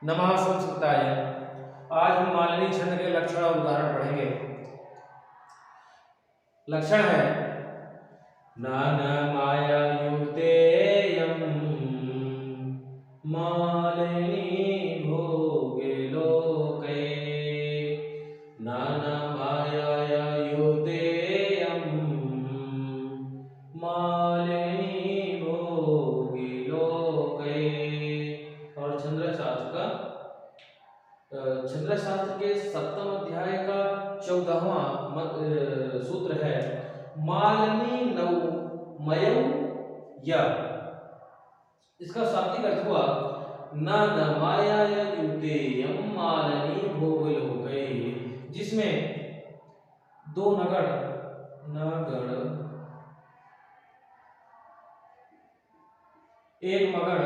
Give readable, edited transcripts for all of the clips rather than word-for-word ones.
नमः संस्कृताय। आज हम मालिनी छंद के लक्षण और उदाहरण पढ़ेंगे। लक्षण है नानमायायुतेयं मालिनी भोगे लोके। नानमायायुतेयं मालिनी भोगे लोके। और छंद्रशास्त्र के 7वें अध्याय का 14वां सूत्र है मालिनी नौ मयौ य। इसका शाब्दिक अर्थ हुआ न मायाय युतेयं मालिनी भोग लोके, जिसमें दो नगड़ एक मगड़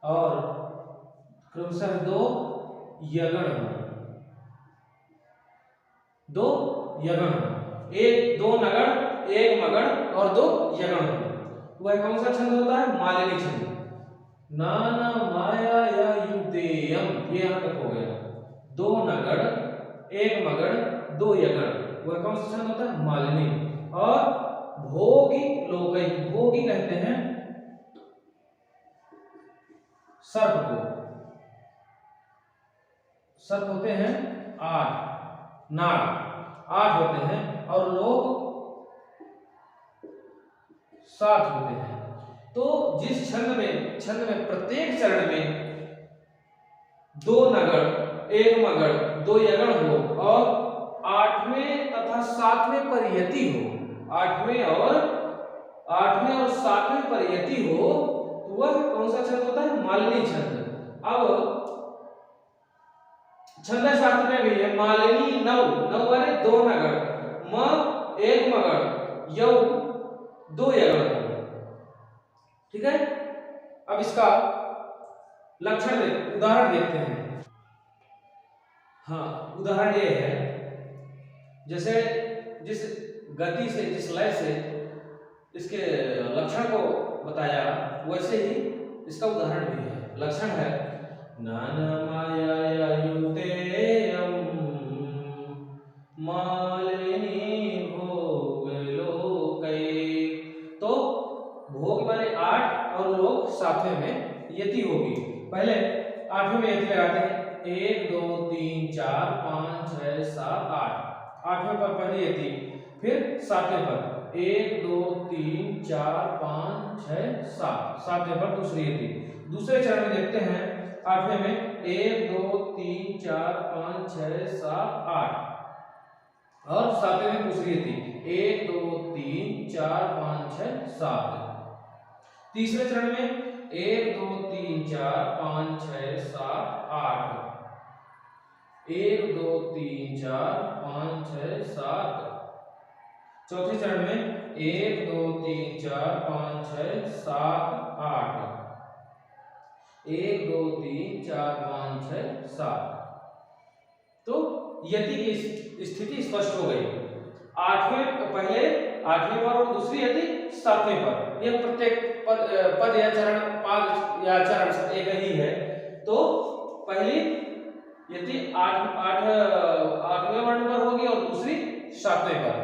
और क्रमशः दो यगण एक दो नगड़ एक मगड़ और दो यगण। वह कौन सा छंद होता है? मालिनी छंद। नाना माया या युतेयम, ये यहां तक हो गया। दो नगड़ एक मगड़ दो यगण, वह कौन सा छंद होता है? मालिनी। और भोगी लोकई, भोगी कहते हैं सर्प को। सर्प होते हैं 8 नाग, 8 होते हैं और लोग 7 होते हैं। तो जिस छंद में प्रत्येक चरण में दो नगड़ एक मगड़ दो यगण हो और 8वें तथा 7वें पर यति हो, 8वें और 7वें पर यति हो, तो वह कौन सा छंद होता है? मालिनी छंद। अब छंद शास्त्र में भी है मालिनी नौ वाले दो नगड़ म एक मगड़ यौ दो यगण। ठीक है, अब इसका लक्षण उदाहरण देखते हैं। हाँ, उदाहरण ये है जैसे जिस गति से जिस लय से इसके लक्षण को बताया वैसे ही इसका उदाहरण भी है। लक्षण है नानमायायुतेयं मालिनी भोग लोके। तो भोग माने 8 और लोग 7वें में यति होगी। पहले 8वें में यति लगाते हैं 1 2 3 4 5 6 7 8। 8वें पर पहली यति, फिर 7वें पर 1 2 3 4 5 6 7, 7वें पर दूसरी यति। दूसरे चरण में देखते हैं 8वें में 1 2 3 4 5 6 7 8 और 7वें में दूसरी यति 1 2 3 4 5 6 7। तीसरे चरण में 1 2 3 4 5 6 7 8, 1 2 3 4 5 6 7। चौथे चरण में 1 2 3 4 5 6 7 8, 1 2 3 4 5 6 7। तो यति की स्थिति स्पष्ट हो गई। 8वें पहले 8वें पर और दूसरी यति 7वें पर। यह प्रत्येक पद या चरण पाद या चरण एक ही है। तो पहली यति 8वें वर्ण पर होगी और दूसरी 7वें पर।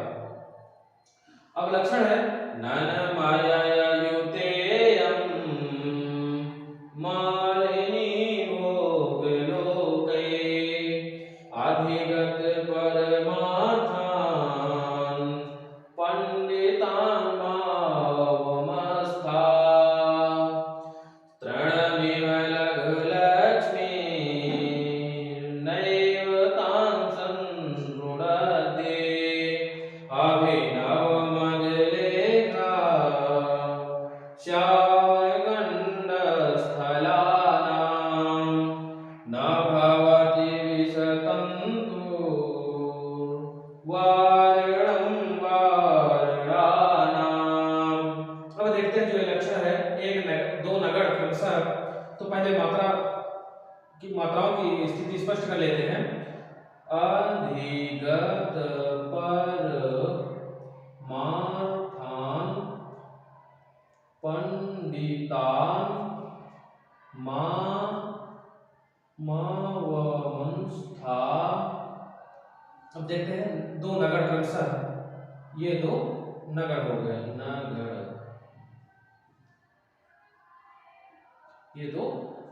अब लक्षण है नानमायायुतेयं मालिनी भोग लोके। अधिगत परमार्थान् पंडितान् भावमस्था। तृणमिव लघु लक्ष्मीर्नैव तां संरुणते। अभिनव मदलेखा श्यामगण्डस्थलानां न भवति विशतन्तु वारिणं वारिणानाम्। अब देखते हैं जो लक्षण है दो नगड़ क्रमशः। तो पहले मात्राओं की स्थिति स्पष्ट कर लेते हैं। अधिगत परमार्थान् पंडितान् था। अब देखते हैं दो नगड़ क्रमशः है, ये दो नगड़ हो गए, नगड़, ये दो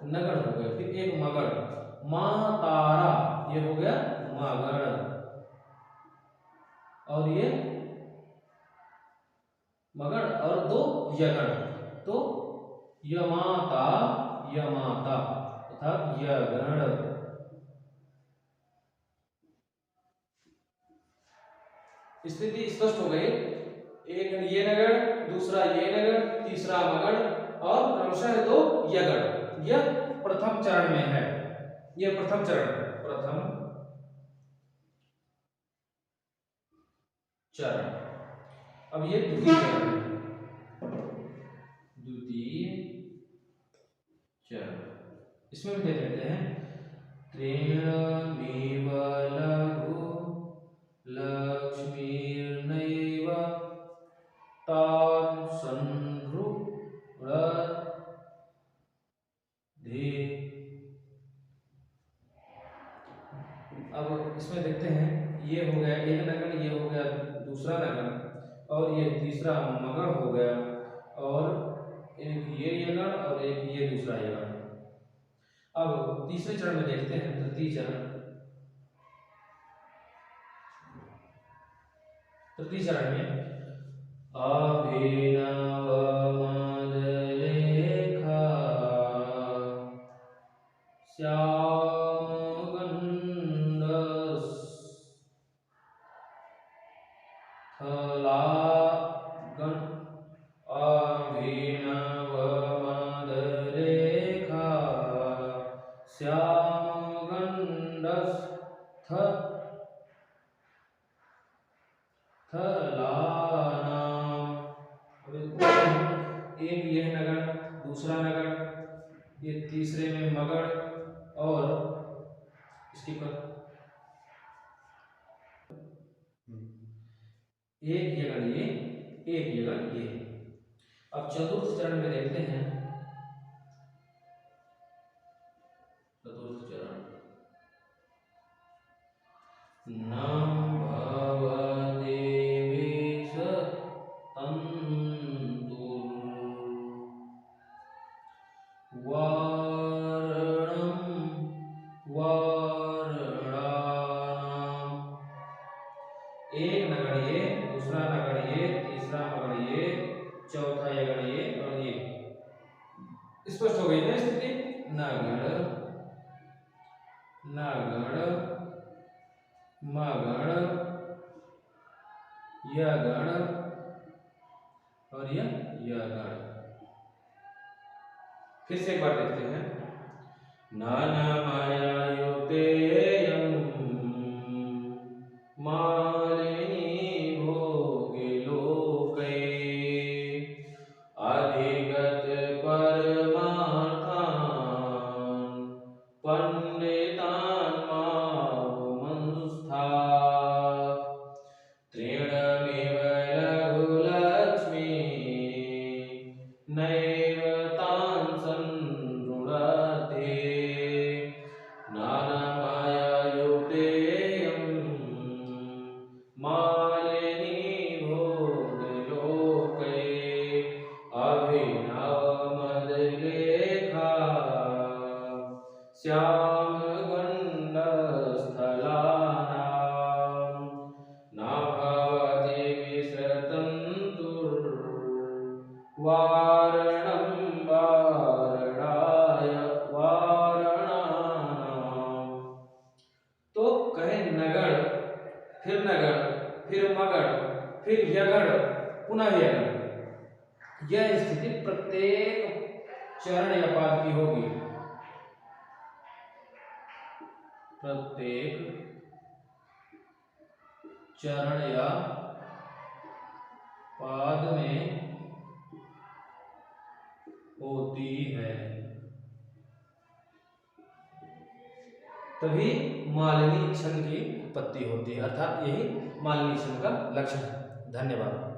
नगड़ हो गए। फिर एक मगड़, माँ तारा, ये हो गया मगड़, और ये मगड़ और दो यगड़, तो यमाता, यमाता अर्थात यगड़। स्थिति स्पष्ट हो गई, एक ये नगड़, दूसरा ये नगड़, तीसरा मगड़ और क्रमशः दो यगड़। यह प्रथम चरण में है, यह प्रथम चरण, प्रथम चरण। अब ये द्वितीय चरण है, द्वितीय चरण, इसमें भी देख लेते हैं। त्रीणमेव लघु लक्ष्मीर्नैव तान् संरुध्ये। अब इसमें देखते हैं, ये हो गया एक नगड़, ये हो गया दूसरा नगड़, और ये तीसरा मगड़ हो गया, और एक ये यगड़ और एक ये दूसरा यगड़। अब तीसरे चरण में देखते हैं, तृतीय चरण। तृतीय चरण में अभिनव मदलेखा श्यामगंडस्थलागन, अभिनव मदलेखा श्यामगंडस्थलानाम। एक ये नगड़, दूसरा नगड़, ये तीसरे में मगड़, और इसके पर एक यगड़ ये, एक यगड़ ये। अब चतुर्थ चरण में देखते हैं, चतुर्थ चरण, न भवदेवेश तन्तुर् वर्णं वर्णानाम। एक नगड़ ये, दूसरा नगड़ ये, तीसरा मगड़ ये, चौथा यगड़ ये, और ये। स्पष्ट हो गई ना स्थिति? नगड़, नगड़, मगड़, यगड़ और यगड़। फिर से एक बार देखते हैं। नानामायायुतेयं मालिनी भोगे लोके अधिगत परमार्थान् पंडितान् मावमंस्थात्। त्रीणमेव लघु लक्ष्मी नैव तान् संरुध्ये। नानामायायुतेयं मालिनी भोगलोके अभिनवमदलेखा श्यामगंडस्थलानां। न भवति विसृतन्तुर्वारणं वारणाय वारणानाम्। तो कहे नगड़, फिर नगड़, फिर मगड़, फिर यगड़, पुनः यगड़। यह स्थिति प्रत्येक चरण या पाद की होगी, प्रत्येक चरण या पाद में होती है, तभी मालिनी छंद की उत्पत्ति होती है, अर्थात यही मालिनी छंद का लक्षण है। धन्यवाद।